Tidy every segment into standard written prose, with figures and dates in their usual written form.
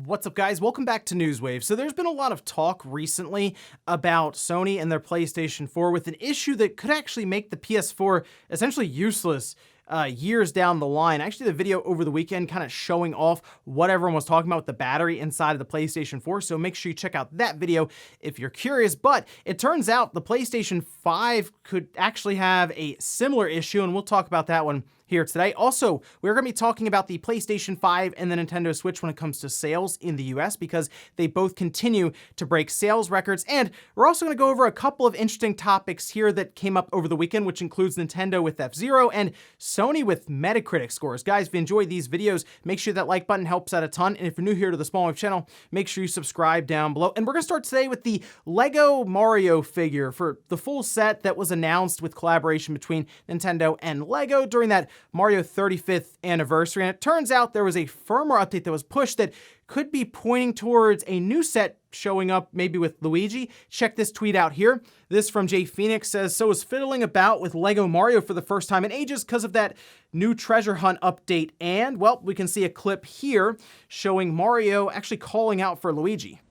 What's up, guys? Welcome back to Newswave. So there's been a lot of talk recently about Sony and their PlayStation 4 with an issue that could actually make the PS4 essentially useless years down the line. Actually, the video over the weekend kind of showing off what everyone was talking about with the battery inside of the PlayStation 4, so make sure you check out that video if you're curious. But it turns out the PlayStation 5 could actually have a similar issue, and we'll talk about that one here today. Also, we're going to be talking about the PlayStation 5 and the Nintendo Switch when it comes to sales in the US, because they both continue to break sales records. And we're also going to go over a couple of interesting topics here that came up over the weekend, which includes Nintendo with F-Zero and Sony with Metacritic scores. Guys, if you enjoyed these videos, make sure that like button helps out a ton. And if you're new here to the Small Wave channel, make sure you subscribe down below. And we're going to start today with the Lego Mario figure for the full set that was announced with collaboration between Nintendo and Lego during that Mario 35th anniversary. And it turns out there was a firmware update that was pushed that could be pointing towards a new set showing up maybe with Luigi. Check this tweet out here. This from Jay Phoenix says, "So is fiddling about with Lego Mario for the first time in ages because of that new treasure hunt update." And, well, we can see a clip here showing Mario actually calling out for Luigi.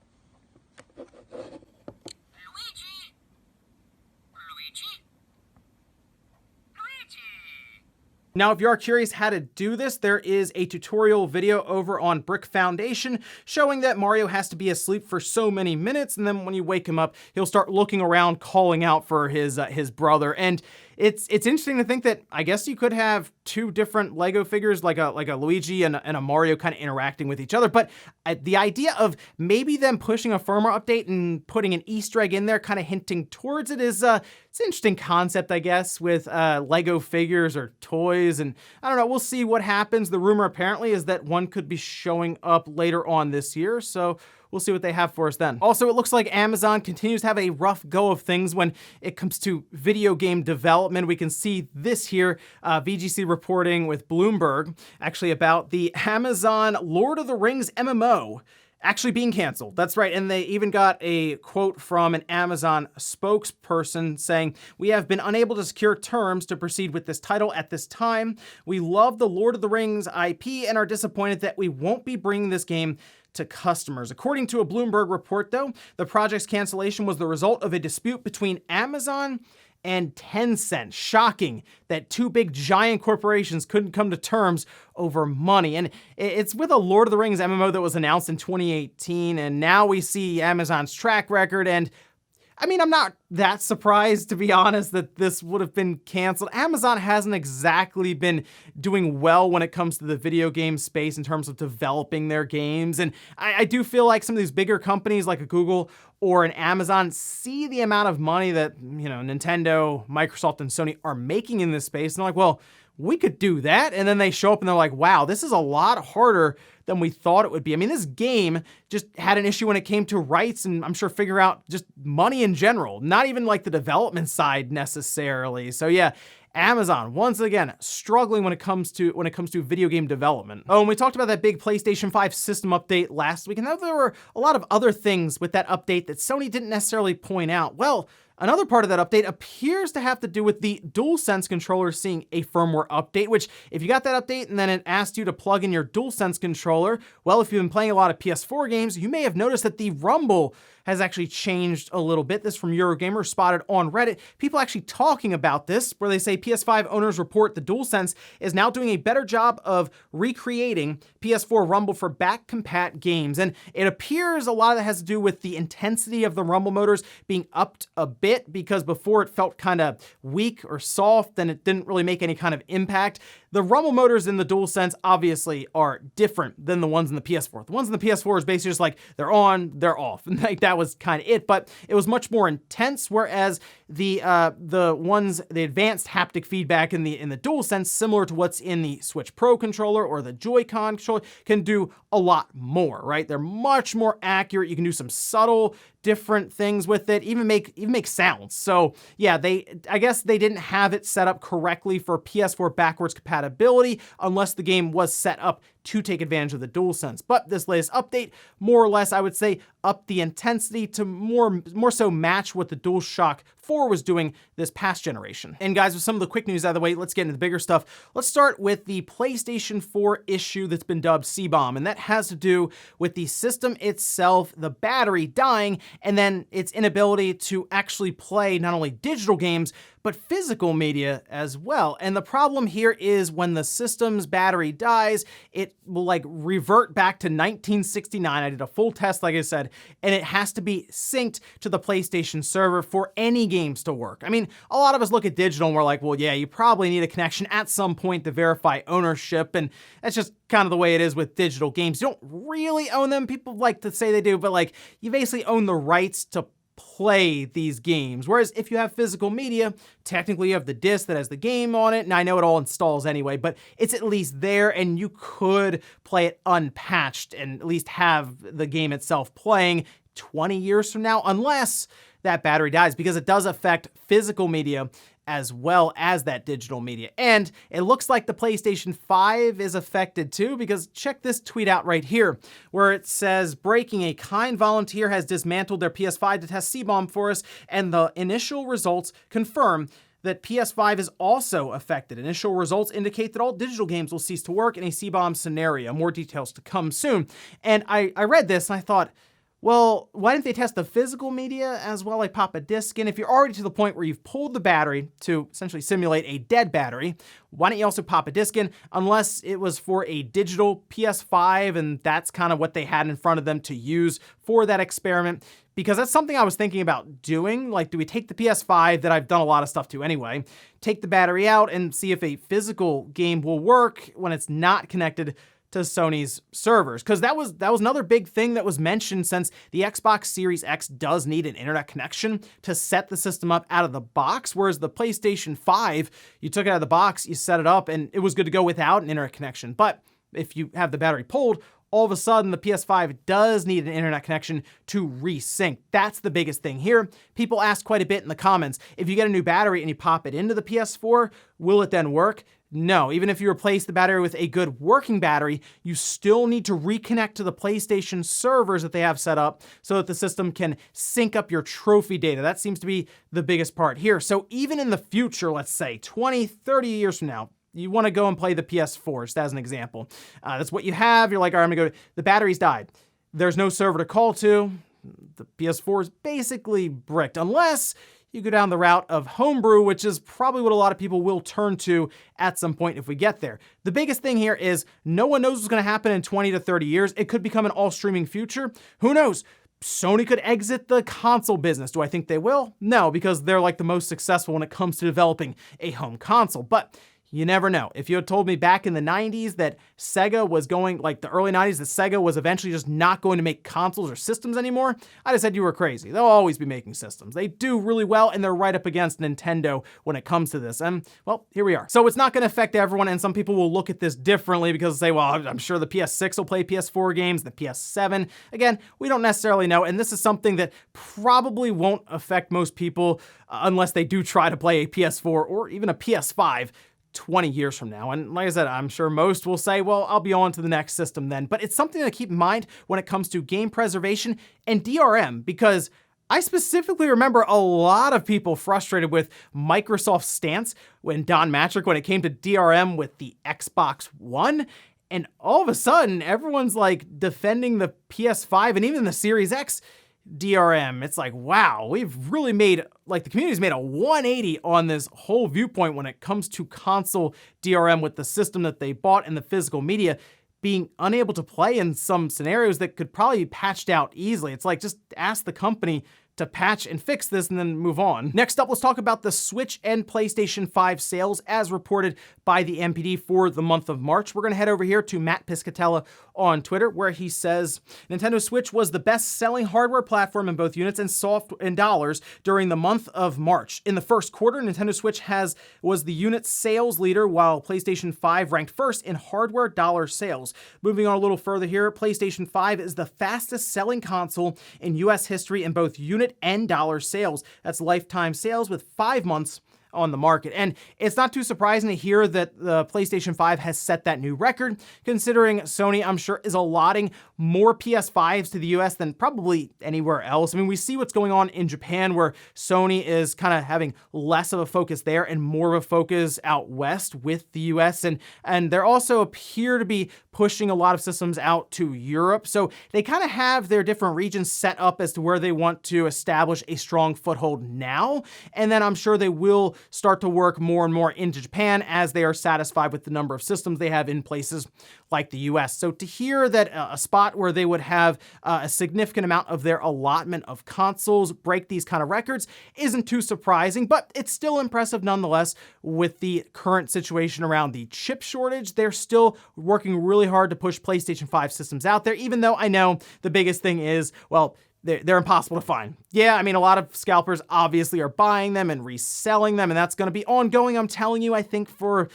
Now, if you are curious how to do this, there is a tutorial video over on Brick Foundation showing that Mario has to be asleep for so many minutes, and then when you wake him up, he'll start looking around, calling out for his brother. And it's interesting to think that I guess you could have two different Lego figures, like a Luigi and a Mario, kind of interacting with each other. But the idea of maybe them pushing a firmware update and putting an Easter egg in there, kind of hinting towards it, is it's an interesting concept, I guess, with Lego figures or toys. And I don't know, we'll see what happens. The rumor apparently is that one could be showing up later on this year, so we'll see what they have for us then. Also, it looks like Amazon continues to have a rough go of things when it comes to video game development. We can see this here, VGC reporting with Bloomberg, actually about the Amazon Lord of the Rings MMO actually being canceled. That's right, and they even got a quote from an Amazon spokesperson saying, "We have been unable to secure terms to proceed with this title at this time. We love the Lord of the Rings IP and are disappointed that we won't be bringing this game to customers." According to a Bloomberg report, though, the project's cancellation was the result of a dispute between Amazon and Tencent. Shocking that two big giant corporations couldn't come to terms over money. And it's with a Lord of the Rings MMO that was announced in 2018, and now we see Amazon's track record. And I mean, I'm not that surprised, to be honest, that this would have been canceled. Amazon hasn't exactly been doing well when it comes to the video game space in terms of developing their games. And I do feel like some of these bigger companies like a Google or an Amazon see the amount of money that, you know, Nintendo, Microsoft, and Sony are making in this space. And they're like, well, we could do that. And then they show up and they're like, wow, this is a lot harder than we thought it would be. I mean, this game just had an issue when it came to rights, and I'm sure figure out just money in general, not even like the development side necessarily. So yeah, Amazon, once again, struggling when it comes to video game development. Oh, and we talked about that big PlayStation 5 system update last week, and there were a lot of other things with that update that Sony didn't necessarily point out. Well, another part of that update appears to have to do with the DualSense controller seeing a firmware update, which if you got that update and then it asked you to plug in your DualSense controller, well, if you've been playing a lot of PS4 games, you may have noticed that the rumble has actually changed a little bit. This from Eurogamer, spotted on Reddit. People actually talking about this, where they say PS5 owners report the DualSense is now doing a better job of recreating PS4 rumble for back-compat games. And it appears a lot of that has to do with the intensity of the rumble motors being upped a bit, because before it felt kind of weak or soft and it didn't really make any kind of impact. The rumble motors in the DualSense obviously are different than the ones in the PS4. The ones in the PS4 is basically just like, they're on, they're off. And like that was kind of it, but it was much more intense, whereas the advanced haptic feedback in the DualSense, similar to what's in the Switch Pro controller or the Joy-Con controller, can do a lot more, right? They're much more accurate. You can do some subtle different things with it, even make sounds. So yeah, I guess they didn't have it set up correctly for PS4 backwards compatibility, unless the game was set up to take advantage of the DualSense. But this latest update, more or less, I would say, upped the intensity to more so match what the DualShock 4 was doing this past generation. And guys, with some of the quick news out of the way, let's get into the bigger stuff. Let's start with the PlayStation 4 issue that's been dubbed C-Bomb, and that has to do with the system itself, the battery dying, and then its inability to actually play not only digital games, but physical media as well. And the problem here is when the system's battery dies, it will like revert back to 1969. I did a full test, like I said, and it has to be synced to the PlayStation server for any games to work. I mean, a lot of us look at digital and we're like, well, yeah, you probably need a connection at some point to verify ownership. And that's just kind of the way it is with digital games. You don't really own them. People like to say they do, but like you basically own the rights to play these games. Whereas if you have physical media, technically you have the disc that has the game on it, and I know it all installs anyway, but it's at least there and you could play it unpatched and at least have the game itself playing 20 years from now, unless that battery dies, because it does affect physical media as well as that digital media. And it looks like the PlayStation 5 is affected too, because check this tweet out right here, where it says, breaking, a kind volunteer has dismantled their PS5 to test C-Bomb for us, and the initial results confirm that PS5 is also affected. Initial results indicate that all digital games will cease to work in a C-Bomb scenario. More details to come soon. And I read this and I thought, well, why didn't they test the physical media as well? Like pop a disc in. If you're already to the point where you've pulled the battery to essentially simulate a dead battery, why don't you also pop a disc in? Unless it was for a digital PS5 and that's kind of what they had in front of them to use for that experiment. Because that's something I was thinking about doing. Like, do we take the PS5 that I've done a lot of stuff to anyway, take the battery out and see if a physical game will work when it's not connected to Sony's servers? Because that was another big thing that was mentioned, since the Xbox Series X does need an internet connection to set the system up out of the box, whereas the PlayStation 5, you took it out of the box, you set it up, and it was good to go without an internet connection. But if you have the battery pulled, all of a sudden the PS5 does need an internet connection to resync. That's the biggest thing here. People ask quite a bit in the comments, if you get a new battery and you pop it into the PS4, will it then work? No, even if you replace the battery with a good working battery, you still need to reconnect to the PlayStation servers that they have set up so that the system can sync up your trophy data. That seems to be the biggest part here. So even in the future, let's say 20, 30 years from now, you want to go and play the PS4, just as an example. That's what you have. You're like, all right, I'm going to go, the battery's died. There's no server to call to. The PS4 is basically bricked, unless you go down the route of homebrew, which is probably what a lot of people will turn to at some point if we get there. The biggest thing here is no one knows what's going to happen in 20 to 30 years. It could become an all-streaming future. Who knows? Sony could exit the console business. Do I think they will? No, because they're like the most successful when it comes to developing a home console. But you never know. If you had told me back in the 90s that Sega was going, like the early 90s, that Sega was eventually just not going to make consoles or systems anymore, I'd have said you were crazy. They'll always be making systems. They do really well, and they're right up against Nintendo when it comes to this. And, well, here we are. So it's not going to affect everyone, and some people will look at this differently because they say, well, I'm sure the PS6 will play PS4 games, the PS7. Again, we don't necessarily know, and this is something that probably won't affect most people unless they do try to play a PS4 or even a PS5 20 years from now. And like I said, I'm sure most will say, well, I'll be on to the next system then. But it's something to keep in mind when it comes to game preservation and DRM, because I specifically remember a lot of people frustrated with Microsoft's stance when Don Matrick, when it came to DRM with the Xbox One. And all of a sudden, everyone's like defending the PS5 and even the Series X DRM. It's like, wow, we've really made, like, the community's made a 180 on this whole viewpoint when it comes to console DRM, with the system that they bought and the physical media being unable to play in some scenarios that could probably be patched out easily. It's like, just ask the company to patch and fix this and then move on. Next up, let's talk about the Switch and PlayStation 5 sales as reported by the NPD for the month of March. We're gonna head over here to Matt Piscatella on Twitter, where he says, Nintendo Switch was the best-selling hardware platform in both units and dollars during the month of March. In the first quarter, Nintendo Switch was the unit sales leader, while PlayStation 5 ranked first in hardware dollar sales. Moving on a little further here, PlayStation 5 is the fastest-selling console in US history in both unit and dollar sales. That's lifetime sales with 5 months on the market. And it's not too surprising to hear that the PlayStation 5 has set that new record, considering Sony, I'm sure, is allotting more PS5s to the US than probably anywhere else. I mean, we see what's going on in Japan, where Sony is kind of having less of a focus there and more of a focus out west with the US. And they also appear to be pushing a lot of systems out to Europe. So they kind of have their different regions set up as to where they want to establish a strong foothold now. And then I'm sure they will start to work more and more into Japan as they are satisfied with the number of systems they have in places like the US. So to hear that a spot where they would have a significant amount of their allotment of consoles break these kind of records isn't too surprising, but it's still impressive nonetheless with the current situation around the chip shortage. They're still working really hard to push PlayStation 5 systems out there, even though I know the biggest thing is, well, they're impossible to find. Yeah, I mean, a lot of scalpers obviously are buying them and reselling them, and that's going to be ongoing, I'm telling you, I think for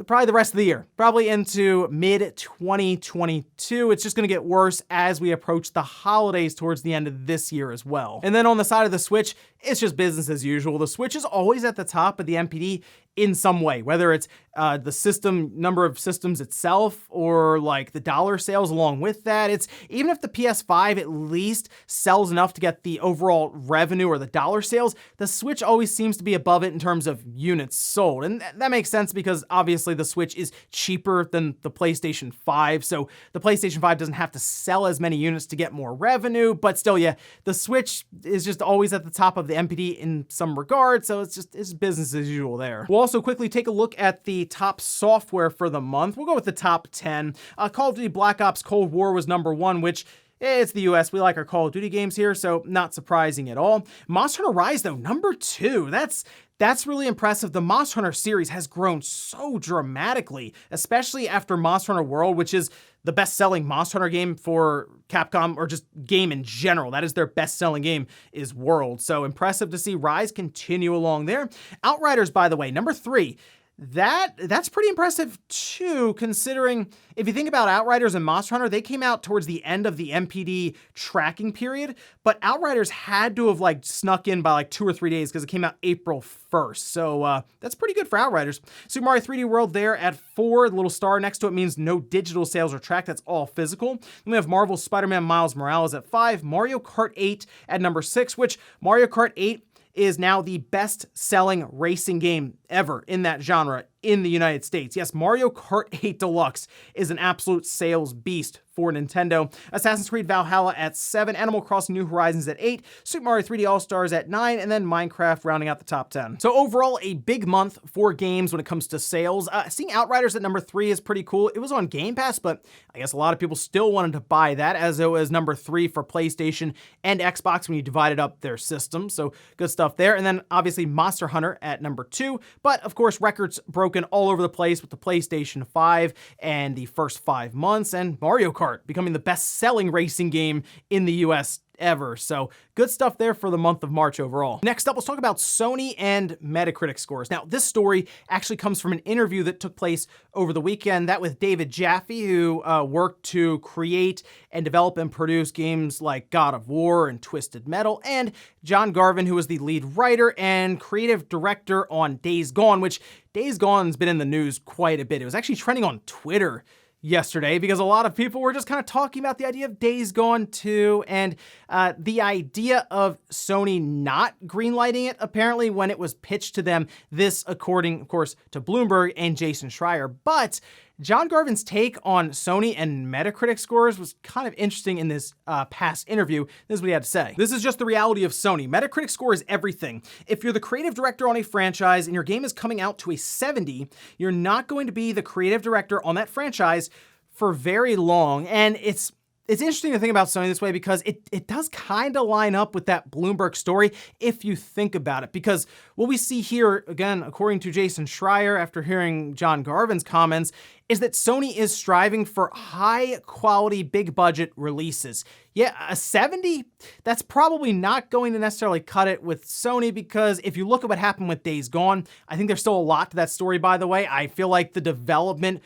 probably the rest of the year, probably into mid-2022. It's just going to get worse as we approach the holidays towards the end of this year as well. And then on the side of the Switch, it's just business as usual. The Switch is always at the top of the NPD in some way, whether it's the system number of systems itself or like the dollar sales along with that. It's even if the PS5 at least sells enough to get the overall revenue or the dollar sales, the Switch always seems to be above it in terms of units sold. And that makes sense because obviously the Switch is cheaper than the PlayStation 5. So the PlayStation 5 doesn't have to sell as many units to get more revenue, but still, yeah, the Switch is just always at the top of the NPD in some regard. So it's business as usual there. We'll also quickly take a look at the top software for the month. We'll go with the top 10. Call of Duty Black Ops Cold War was number 1, which it's the US. We like our Call of Duty games here, so not surprising at all. Monster Hunter Rise, though, number 2. That's really impressive. The Monster Hunter series has grown so dramatically, especially after Monster Hunter World, which is the best-selling Monster Hunter game for Capcom, or just game in general. That is their best-selling game, is World. So impressive to see Rise continue along there. Outriders, by the way, number 3. That's pretty impressive too, considering if you think about Outriders and Monster Hunter, they came out towards the end of the MPD tracking period, but Outriders had to have like snuck in by like 2 or 3 days because it came out April 1st. So that's pretty good for Outriders. Super Mario 3D World there at 4, the little star next to it means no digital sales are tracked. That's all physical. Then we have Marvel's Spider-Man Miles Morales at 5, Mario Kart 8 at number 6, which Mario Kart 8 is now the best-selling racing game ever in that genre in the United States. Yes, Mario Kart 8 Deluxe is an absolute sales beast for Nintendo. Assassin's Creed Valhalla at 7, Animal Crossing New Horizons at 8, Super Mario 3D All-Stars at 9, and then Minecraft rounding out the top 10. So overall, a big month for games when it comes to sales. Seeing Outriders at number 3 is pretty cool. It was on Game Pass, but I guess a lot of people still wanted to buy that, as it was number 3 for PlayStation and Xbox when you divided up their systems. So good stuff there. And then obviously Monster Hunter at number 2, but of course records broken all over the place with the PlayStation 5 and the first 5 months, and Mario Kart becoming the best-selling racing game in the US ever. So good stuff there for the month of March overall. Next up, let's talk about Sony and Metacritic scores. Now, this story actually comes from an interview that took place over the weekend, that with David Jaffe, who worked to create and develop and produce games like God of War and Twisted Metal, and John Garvin, who was the lead writer and creative director on Days Gone, which Days Gone's been in the news quite a bit. It was actually trending on Twitter yesterday because a lot of people were just kind of talking about the idea of Days Gone 2 and the idea of Sony not greenlighting it, apparently, when it was pitched to them. This, according, of course, to Bloomberg and Jason Schreier. But John Garvin's take on Sony and Metacritic scores was kind of interesting in this past interview. This is what he had to say. This is just the reality of Sony. Metacritic score is everything. If you're the creative director on a franchise and your game is coming out to a 70, you're not going to be the creative director on that franchise for very long. And it's interesting to think about Sony this way because it does kind of line up with that Bloomberg story if you think about it. Because what we see here, again, according to Jason Schreier, after hearing John Garvin's comments, is that Sony is striving for high-quality, big-budget releases. Yeah, a 70, that's probably not going to necessarily cut it with Sony because if you look at what happened with Days Gone, I think there's still a lot to that story, by the way. I feel like the development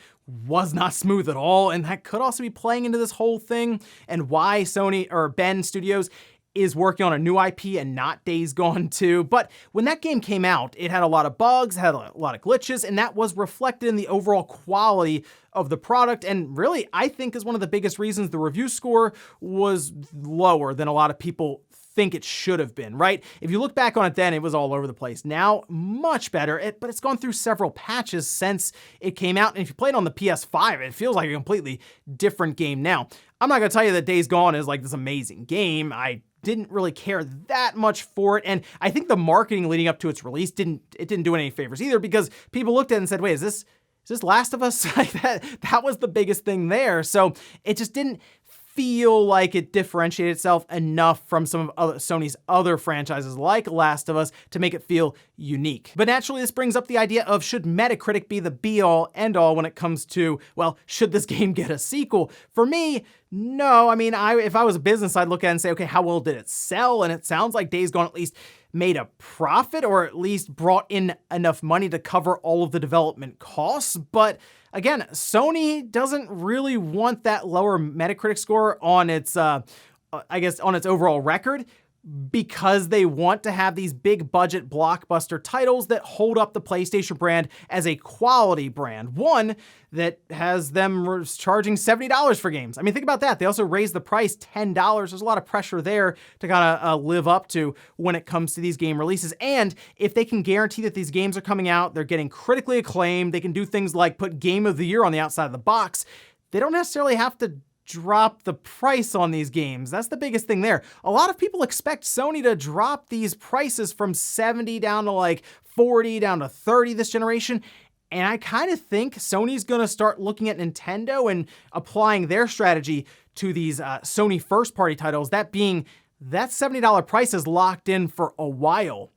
was not smooth at all, and that could also be playing into this whole thing and why Sony or Ben Studios is working on a new IP and not Days Gone 2. But when that game came out, it had a lot of bugs, had a lot of glitches, and that was reflected in the overall quality of the product. And really, I think is one of the biggest reasons the review score was lower than a lot of people think it should have been, right? If you look back on it then, it was all over the place. Now, much better, but it's gone through several patches since it came out. And if you play it on the PS5, it feels like a completely different game now. I'm not gonna tell you that Days Gone is like this amazing game. I didn't really care that much for it. And I think the marketing leading up to its release didn't do it any favors either, because people looked at it and said, wait, is this Last of Us? Like that was the biggest thing there. So it just didn't feel like it differentiated itself enough from some of Sony's other franchises like Last of Us to make it feel unique. But naturally, this brings up the idea of, should Metacritic be the be-all, end-all when it comes to, well, should this game get a sequel? For me, no. I mean, if I was a business, I'd look at it and say, okay, how well did it sell? And it sounds like Days Gone at least made a profit, or at least brought in enough money to cover all of the development costs. But again, Sony doesn't really want that lower Metacritic score on its, on its overall record, because they want to have these big budget blockbuster titles that hold up the PlayStation brand as a quality brand. One that has them charging $70 for games. I mean, think about that. They also raised the price $10. There's a lot of pressure there to kind of live up to when it comes to these game releases. And if they can guarantee that these games are coming out, they're getting critically acclaimed, they can do things like put Game of the Year on the outside of the box, they don't necessarily have to drop the price on these games. That's the biggest thing there. A lot of people expect Sony to drop these prices from 70 down to like 40, down to 30 this generation. And I kind of think Sony's gonna start looking at Nintendo and applying their strategy to these Sony first-party titles, that being that $70 price is locked in for a while.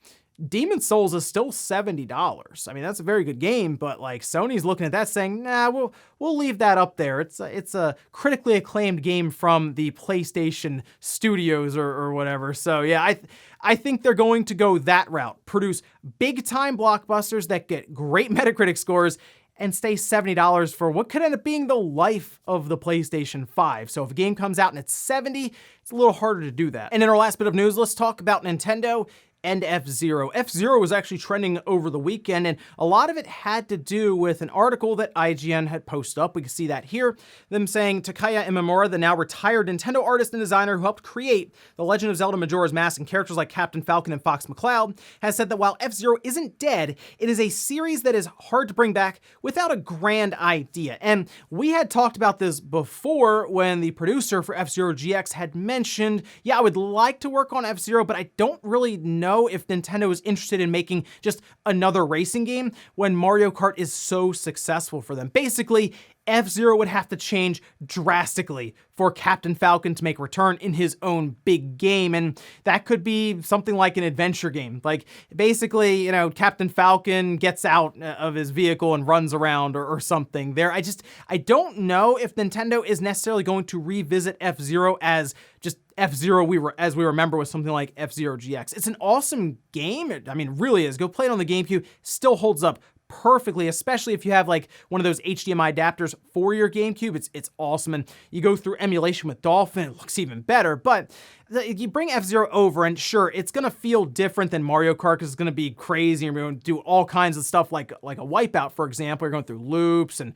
Demon's Souls is still $70. I mean, that's a very good game, but like Sony's looking at that saying, nah, we'll leave that up there. It's a critically acclaimed game from the PlayStation studios or whatever. So yeah, I think they're going to go that route, produce big time blockbusters that get great Metacritic scores and stay $70 for what could end up being the life of the PlayStation 5. So if a game comes out and it's $70, it's a little harder to do that. And in our last bit of news, let's talk about Nintendo and F-Zero. F-Zero was actually trending over the weekend, and a lot of it had to do with an article that IGN had posted up. We can see that here, them saying Takaya Imamura, the now retired Nintendo artist and designer who helped create The Legend of Zelda Majora's Mask and characters like Captain Falcon and Fox McCloud, has said that while F-Zero isn't dead, it is a series that is hard to bring back without a grand idea. And we had talked about this before when the producer for F-Zero GX had mentioned, yeah, I would like to work on F-Zero, but I don't really know if Nintendo is interested in making just another racing game when Mario Kart is so successful for them. Basically, F-Zero would have to change drastically for Captain Falcon to make a return in his own big game, and that could be something like an adventure game. Like, basically, you know, Captain Falcon gets out of his vehicle and runs around or something there. I don't know if Nintendo is necessarily going to revisit F-Zero as just F-Zero as we remember with something like F-Zero GX. It's an awesome game. I mean, it really is. Go play it on the GameCube. Still holds up perfectly, especially if you have like one of those HDMI adapters for your GameCube. It's awesome, and you go through emulation with Dolphin, it looks even better. But you bring F-Zero over, and sure, it's gonna feel different than Mario Kart because it's gonna be crazy, and you're gonna do all kinds of stuff like a Wipeout, for example. You're going through loops and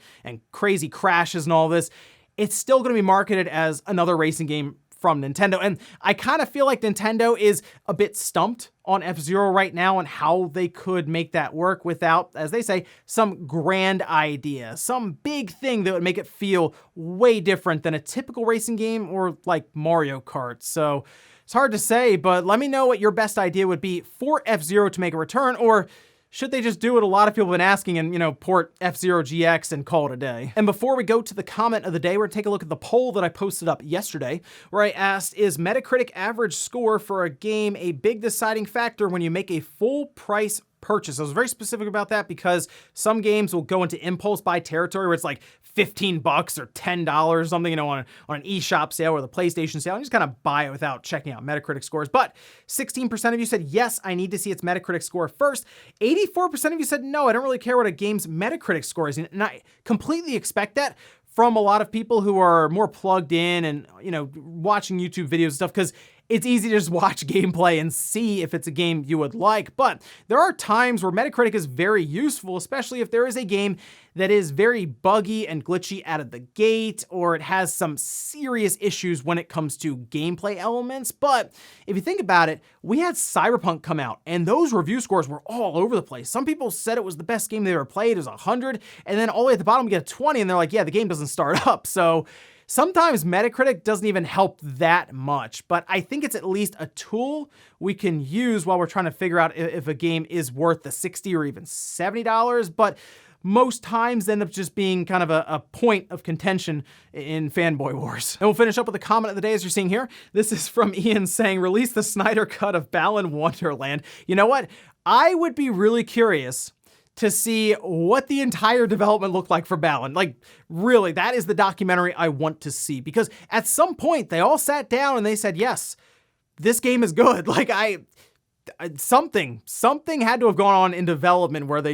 crazy crashes and all this. It's still gonna be marketed as another racing game from Nintendo. And I kind of feel like Nintendo is a bit stumped on F-Zero right now and how they could make that work without, as they say, some grand idea, some big thing that would make it feel way different than a typical racing game or like Mario Kart. So it's hard to say, but let me know what your best idea would be for F-Zero to make a return, or should they just do what a lot of people have been asking and, you know, port F-Zero GX and call it a day? And before we go to the comment of the day, we're gonna take a look at the poll that I posted up yesterday, where I asked, is Metacritic average score for a game a big deciding factor when you make a full price purchase? I was very specific about that because some games will go into impulse buy territory where it's like $15 or $10 or something, you know, on an eShop sale or the PlayStation sale, and you just kind of buy it without checking out Metacritic scores. But 16% of you said, yes, I need to see its Metacritic score first. 84% of you said, no, I don't really care what a game's Metacritic score is. And I completely expect that from a lot of people who are more plugged in and, you know, watching YouTube videos and stuff, because it's easy to just watch gameplay and see if it's a game you would like, but there are times where Metacritic is very useful, especially if there is a game that is very buggy and glitchy out of the gate, or it has some serious issues when it comes to gameplay elements. But if you think about it, we had Cyberpunk come out, and those review scores were all over the place. Some people said it was the best game they ever played, it was 100, and then all the way at the bottom we get a 20, and they're like, yeah, the game doesn't start up. So sometimes Metacritic doesn't even help that much, but I think it's at least a tool we can use while we're trying to figure out if a game is worth the $60 or even $70, but most times end up just being kind of a point of contention in fanboy wars. And we'll finish up with a comment of the day as you're seeing here. This is from Ian saying, release the Snyder cut of Balan Wonderland. You know what? I would be really curious to see what the entire development looked like for Balan. Like, really, that is the documentary I want to see, because at some point they all sat down and they said, yes, this game is good. Like, something had to have gone on in development where they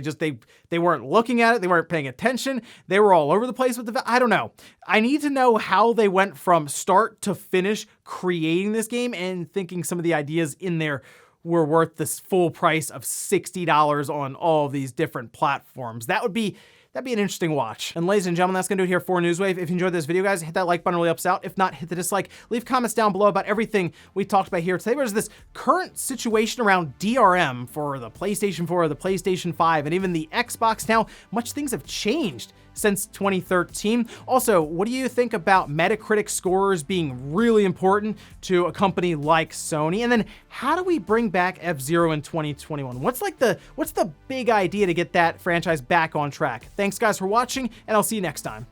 weren't looking at it, they weren't paying attention, they were all over the place with I don't know. I need to know how they went from start to finish creating this game and thinking some of the ideas in there were worth this full price of $60 on all of these different platforms. That'd be an interesting watch. And ladies and gentlemen, that's gonna do it here for Newswave. If you enjoyed this video, guys, hit that like button, really helps out. If not, hit the dislike. Leave comments down below about everything we talked about here today. There's this current situation around DRM for the PlayStation 4, the PlayStation 5, and even the Xbox now. Much things have changed since 2013. Also, what do you think about Metacritic scores being really important to a company like Sony? And then how do we bring back F-Zero in 2021? What's the big idea to get that franchise back on track? Thanks guys for watching, and I'll see you next time.